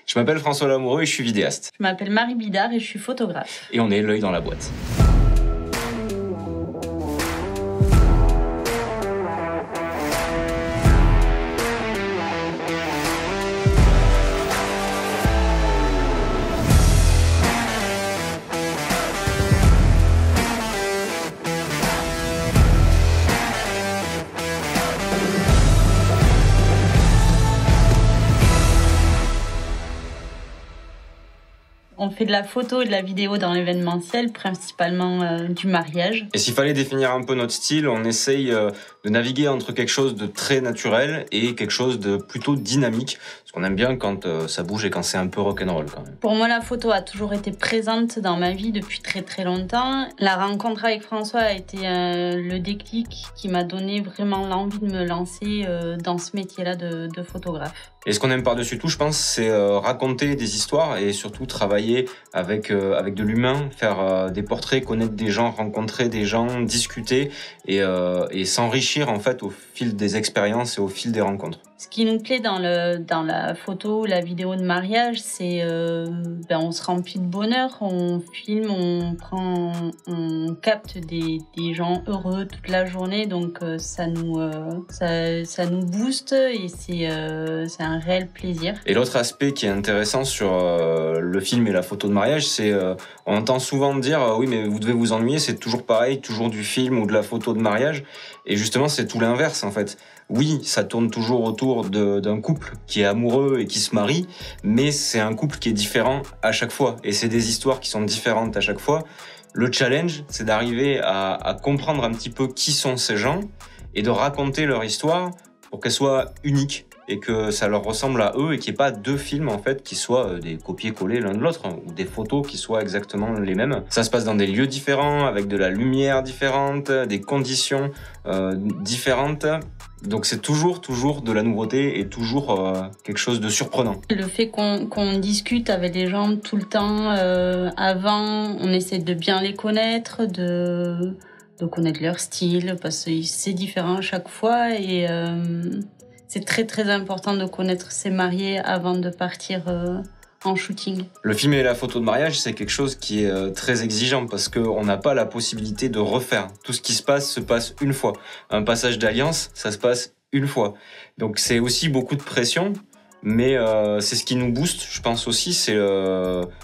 Je m'appelle François Lamoureux et je suis vidéaste. Je m'appelle Marie Bidard et je suis photographe. Et on est l'œil dans la boîte. On fait de la photo et de la vidéo dans l'événementiel, principalement du mariage. Et s'il fallait définir un peu notre style, on essaye de naviguer entre quelque chose de très naturel et quelque chose de plutôt dynamique. Parce qu'on aime bien quand ça bouge et quand c'est un peu rock'n'roll quand même. Pour moi, la photo a toujours été présente dans ma vie depuis très très longtemps. La rencontre avec François a été le déclic qui m'a donné vraiment l'envie de me lancer dans ce métier-là de photographe. Et ce qu'on aime par-dessus tout, je pense, c'est raconter des histoires et surtout travailler avec de l'humain, faire des portraits, connaître des gens, rencontrer des gens, discuter et s'enrichir en fait au fil des expériences et au fil des rencontres. Ce qui nous plaît dans la photo, la vidéo de mariage, c'est on se remplit de bonheur, on filme, on capte des gens heureux toute la journée, donc ça nous booste et c'est un réel plaisir. Et l'autre aspect qui est intéressant sur le film et la photo de mariage, c'est on entend souvent dire oui mais vous devez vous ennuyer, c'est toujours pareil, toujours du film ou de la photo de mariage, et justement c'est tout l'inverse en fait. Oui, ça tourne toujours autour d'un couple qui est amoureux et qui se marie, mais c'est un couple qui est différent à chaque fois. Et c'est des histoires qui sont différentes à chaque fois. Le challenge, c'est d'arriver à comprendre un petit peu qui sont ces gens et de raconter leur histoire pour qu'elle soit unique et que ça leur ressemble à eux et qu'il n'y ait pas deux films en fait qui soient des copier-coller l'un de l'autre ou des photos qui soient exactement les mêmes. Ça se passe dans des lieux différents, avec de la lumière différente, des conditions différentes. Donc c'est toujours de la nouveauté et toujours quelque chose de surprenant. Le fait qu'on discute avec les gens tout le temps avant, on essaie de bien les connaître, de connaître leur style, parce que c'est différent à chaque fois et c'est très très important de connaître ses mariés avant de partir en shooting. Le film et la photo de mariage, c'est quelque chose qui est très exigeant parce qu'on n'a pas la possibilité de refaire. Tout ce qui se passe une fois. Un passage d'alliance, ça se passe une fois. Donc c'est aussi beaucoup de pression, mais c'est ce qui nous booste, je pense aussi, c'est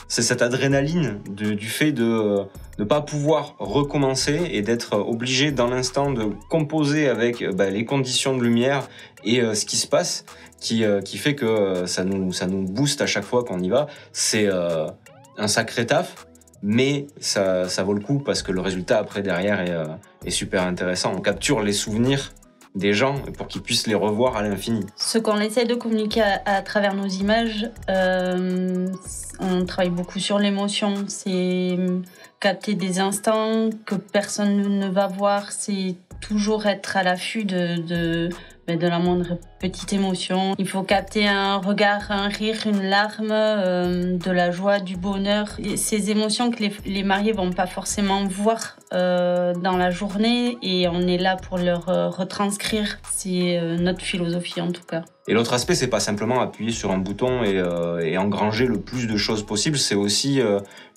cette adrénaline du fait de ne pas pouvoir recommencer et d'être obligé dans l'instant de composer avec les conditions de lumière et ce qui se passe, qui fait que ça nous booste à chaque fois qu'on y va. C'est un sacré taf, mais ça vaut le coup parce que le résultat après derrière est super intéressant. On capture les souvenirs des gens pour qu'ils puissent les revoir à l'infini. Ce qu'on essaie de communiquer à travers nos images, on travaille beaucoup sur l'émotion, c'est capter des instants que personne ne va voir, c'est toujours être à l'affût de la moindre petite émotion. Il faut capter un regard, un rire, une larme, de la joie, du bonheur. Et ces émotions que les mariés vont pas forcément voir dans la journée et on est là pour leur retranscrire. C'est notre philosophie en tout cas. Et l'autre aspect, c'est pas simplement appuyer sur un bouton et engranger le plus de choses possible, c'est aussi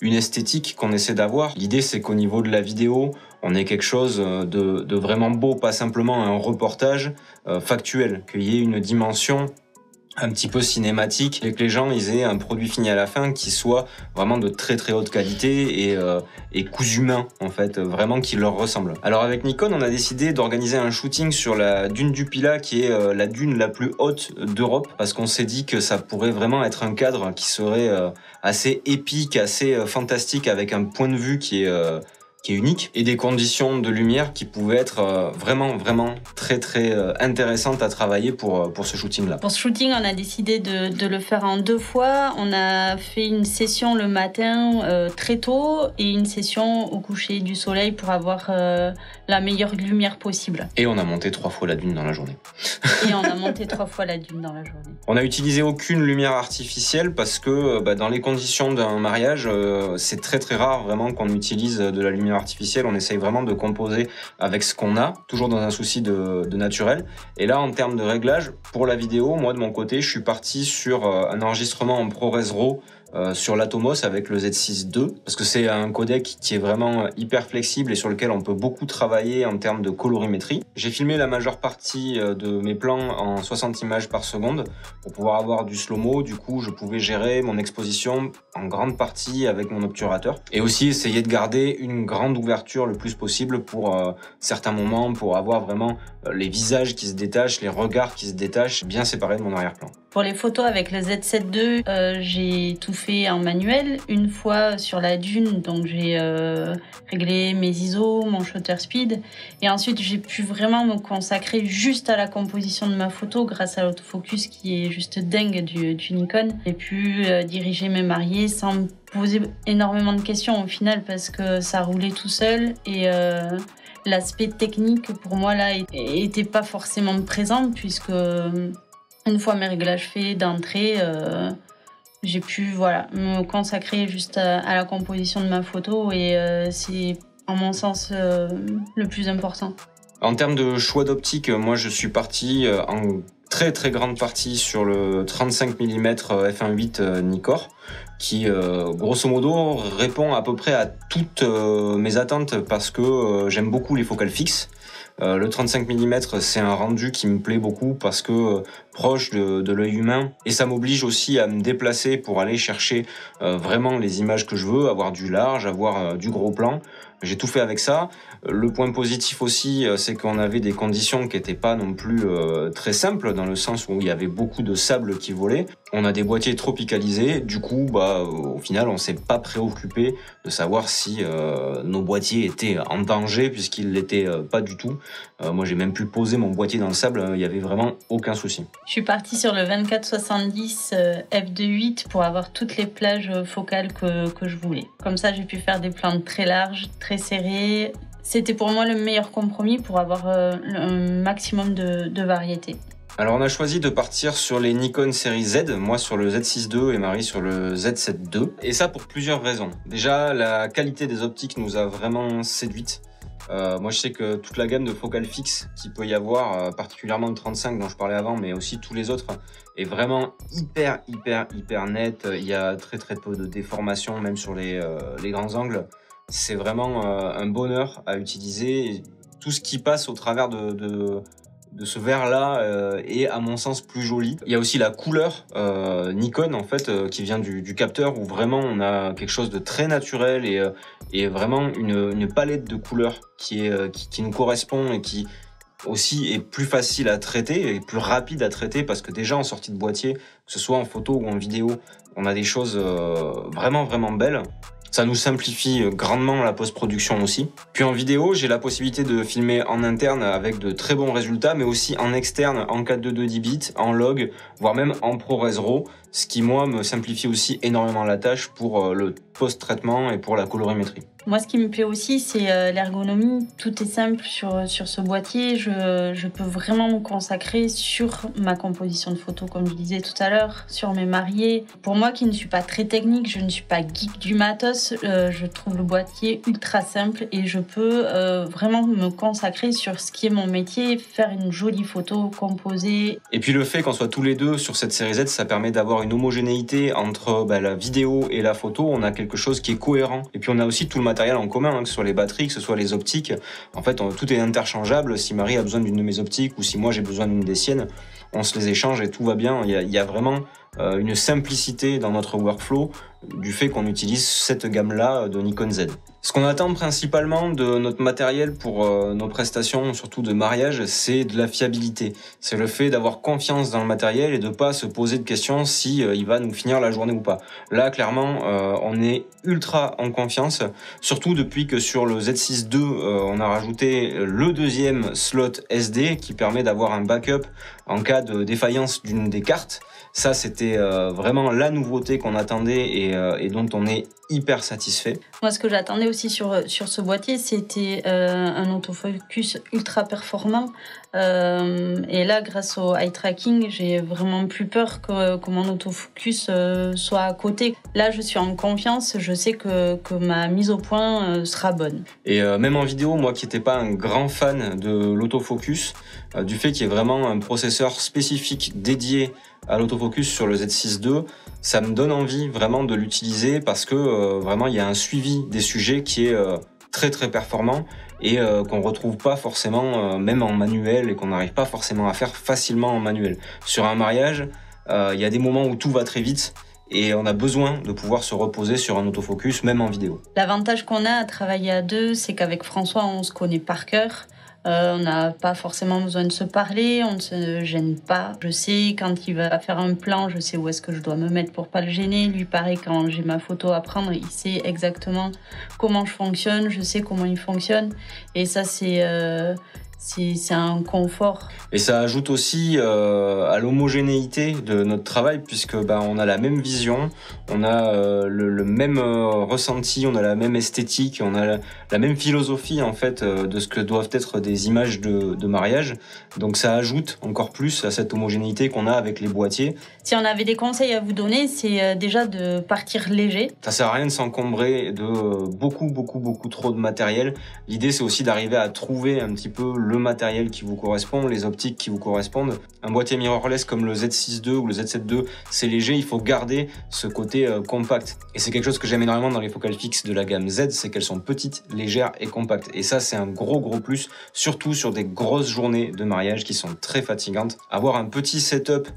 une esthétique qu'on essaie d'avoir. L'idée, c'est qu'au niveau de la vidéo, on ait quelque chose de vraiment beau, pas simplement un reportage factuel, qu'il y ait une dimension un petit peu cinématique et que les gens ils aient un produit fini à la fin qui soit vraiment de très très haute qualité et cousu main en fait, vraiment qui leur ressemble. Alors avec Nikon, on a décidé d'organiser un shooting sur la dune du Pilat qui est la dune la plus haute d'Europe parce qu'on s'est dit que ça pourrait vraiment être un cadre qui serait assez épique, assez fantastique avec un point de vue qui est unique et des conditions de lumière qui pouvaient être vraiment très intéressantes à travailler pour ce shooting-là. Pour ce shooting, on a décidé de le faire en 2 fois. On a fait une session le matin très tôt et une session au coucher du soleil pour avoir la meilleure lumière possible. Et on a monté 3 fois la dune dans la journée. Et on a monté 3 fois la dune dans la journée. On n'a utilisé aucune lumière artificielle parce que dans les conditions d'un mariage, c'est très rare vraiment qu'on utilise de la lumière lumière artificielle, on essaye vraiment de composer avec ce qu'on a, toujours dans un souci de naturel. Et là, en termes de réglage, pour la vidéo, moi de mon côté, je suis parti sur un enregistrement en ProRes RAW sur l'Atomos avec le Z6 II, parce que c'est un codec qui est vraiment hyper flexible et sur lequel on peut beaucoup travailler en termes de colorimétrie. J'ai filmé la majeure partie de mes plans en 60 images par seconde pour pouvoir avoir du slow-mo. Du coup, je pouvais gérer mon exposition en grande partie avec mon obturateur et aussi essayer de garder une grande ouverture le plus possible pour certains moments, pour avoir vraiment les visages qui se détachent, les regards qui se détachent, bien séparés de mon arrière-plan. Pour les photos avec le Z7 II, j'ai tout fait en manuel. Une fois sur la dune, donc j'ai réglé mes ISO, mon shutter speed. Et ensuite, j'ai pu vraiment me consacrer juste à la composition de ma photo grâce à l'autofocus qui est juste dingue du Nikon. J'ai pu diriger mes mariés sans me poser énormément de questions au final parce que ça roulait tout seul et l'aspect technique pour moi là était pas forcément présent puisque une fois mes réglages faits d'entrée, j'ai pu me consacrer juste à la composition de ma photo et c'est, en mon sens, le plus important. En termes de choix d'optique, moi je suis parti en très très grande partie sur le 35 mm f1.8 Nikkor qui grosso modo répond à peu près à toutes mes attentes parce que j'aime beaucoup les focales fixes. Le 35 mm, c'est un rendu qui me plaît beaucoup parce que proche de l'œil humain et ça m'oblige aussi à me déplacer pour aller chercher vraiment les images que je veux, avoir du large, avoir du gros plan. J'ai tout fait avec ça. Le point positif aussi, c'est qu'on avait des conditions qui n'étaient pas non plus très simples, dans le sens où il y avait beaucoup de sable qui volait. On a des boîtiers tropicalisés, du coup, au final, on s'est pas préoccupé de savoir si nos boîtiers étaient en danger, puisqu'ils l'étaient pas du tout. Moi, j'ai même pu poser mon boîtier dans le sable, il y avait vraiment aucun souci. Je suis partie sur le 24-70 f2.8 pour avoir toutes les plages focales que je voulais. Comme ça, j'ai pu faire des plans très larges, très serrés. C'était pour moi le meilleur compromis pour avoir un maximum de variété. Alors on a choisi de partir sur les Nikon série Z, moi sur le Z6 II et Marie sur le Z7 II. Et ça pour plusieurs raisons. Déjà, la qualité des optiques nous a vraiment séduites. Moi je sais que toute la gamme de focales fixes qu'il peut y avoir, particulièrement le 35 dont je parlais avant, mais aussi tous les autres, est vraiment hyper nette. Il y a très peu de déformation, même sur les grands angles. C'est vraiment un bonheur à utiliser. Et tout ce qui passe au travers de ce verre-là est à mon sens plus joli. Il y a aussi la couleur Nikon en fait qui vient du capteur où vraiment on a quelque chose de très naturel et vraiment une palette de couleurs qui nous correspond et qui aussi est plus facile à traiter et plus rapide à traiter parce que déjà en sortie de boîtier, que ce soit en photo ou en vidéo, on a des choses vraiment belles. Ça nous simplifie grandement la post-production aussi. Puis en vidéo, j'ai la possibilité de filmer en interne avec de très bons résultats, mais aussi en externe, en 4:2 10 bits, en log, voire même en ProRes RAW, ce qui, moi, me simplifie aussi énormément la tâche pour le post-traitement et pour la colorimétrie. Moi, ce qui me plaît aussi, c'est l'ergonomie. Tout est simple sur ce boîtier. Je peux vraiment me consacrer sur ma composition de photos, comme je disais tout à l'heure, sur mes mariés. Pour moi, qui ne suis pas très technique, je ne suis pas geek du matos, je trouve le boîtier ultra simple et je peux vraiment me consacrer sur ce qui est mon métier, faire une jolie photo composée. Et puis le fait qu'on soit tous les deux sur cette série Z, ça permet d'avoir une homogénéité entre la vidéo et la photo. On a quelque chose qui est cohérent. Et puis on a aussi tout le matériel en commun, que ce soit les batteries, que ce soit les optiques. En fait, tout est interchangeable. Si Marie a besoin d'une de mes optiques ou si moi j'ai besoin d'une des siennes, on se les échange et tout va bien. Il y a vraiment une simplicité dans notre workflow du fait qu'on utilise cette gamme-là de Nikon Z. Ce qu'on attend principalement de notre matériel pour nos prestations, surtout de mariage, c'est de la fiabilité. C'est le fait d'avoir confiance dans le matériel et de pas se poser de questions si il va nous finir la journée ou pas. Là, clairement, on est ultra en confiance, surtout depuis que sur le Z6 II, on a rajouté le deuxième slot SD qui permet d'avoir un backup en cas de défaillance d'une des cartes. Ça, c'était vraiment la nouveauté qu'on attendait et dont on est hyper satisfait. Moi, ce que j'attendais aussi sur ce boîtier, c'était un autofocus ultra performant. Et là, grâce au eye tracking, j'ai vraiment plus peur que mon autofocus soit à côté. Là, je suis en confiance, je sais que ma mise au point sera bonne. Et même en vidéo, moi qui n'étais pas un grand fan de l'autofocus, du fait qu'il y ait vraiment un processeur spécifique dédié à l'autofocus sur le Z6 II, ça me donne envie vraiment de l'utiliser parce que vraiment il y a un suivi des sujets qui est très très performant et qu'on retrouve pas forcément même en manuel et qu'on n'arrive pas forcément à faire facilement en manuel. Sur un mariage, il y a des moments où tout va très vite et on a besoin de pouvoir se reposer sur un autofocus même en vidéo. L'avantage qu'on a à travailler à deux, c'est qu'avec François, on se connaît par cœur. On n'a pas forcément besoin de se parler, on ne se gêne pas. Je sais quand il va faire un plan, je sais où est-ce que je dois me mettre pour pas le gêner. Lui, pareil, quand j'ai ma photo à prendre, il sait exactement comment je fonctionne, je sais comment il fonctionne. Et ça, c'est un confort. Et ça ajoute aussi à l'homogénéité de notre travail puisque on a la même vision, on a le même ressenti, on a la même esthétique, on a la même philosophie en fait de ce que doivent être des images de mariage. Donc ça ajoute encore plus à cette homogénéité qu'on a avec les boîtiers. Si on avait des conseils à vous donner, c'est déjà de partir léger. Ça sert à rien de s'encombrer de beaucoup trop de matériel. L'idée c'est aussi d'arriver à trouver un petit peu le matériel qui vous correspond, les optiques qui vous correspondent. Un boîtier mirrorless comme le Z6 II ou le Z7 II, c'est léger, il faut garder ce côté compact. Et c'est quelque chose que j'aime énormément dans les focales fixes de la gamme Z, c'est qu'elles sont petites, légères et compactes. Et ça, c'est un gros plus, surtout sur des grosses journées de mariage qui sont très fatigantes. Avoir un petit setup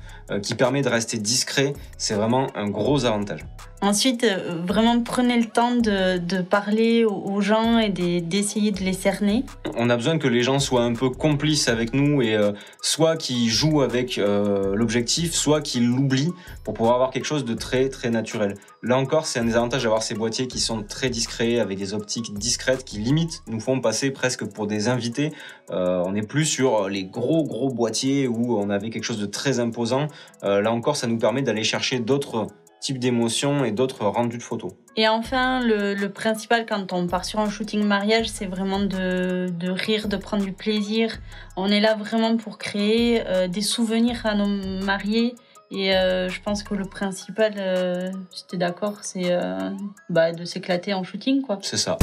qui permet de rester discret, c'est vraiment un gros avantage. Ensuite, vraiment prenez le temps de parler aux gens et d'essayer de les cerner. On a besoin que les gens soient un peu complices avec nous et soit qu'ils jouent avec l'objectif, soit qu'ils l'oublient pour pouvoir avoir quelque chose de très naturel. Là encore, c'est un des avantages d'avoir ces boîtiers qui sont très discrets, avec des optiques discrètes qui limite nous font passer presque pour des invités. On n'est plus sur les gros boîtiers où on avait quelque chose de très imposant. Là encore, ça nous permet d'aller chercher d'autres types d'émotions et d'autres rendus de photos. Et enfin, le principal quand on part sur un shooting mariage, c'est vraiment de rire, de prendre du plaisir. On est là vraiment pour créer des souvenirs à nos mariés. Et je pense que le principal, si t'es d'accord, c'est de s'éclater en shooting, quoi. C'est ça.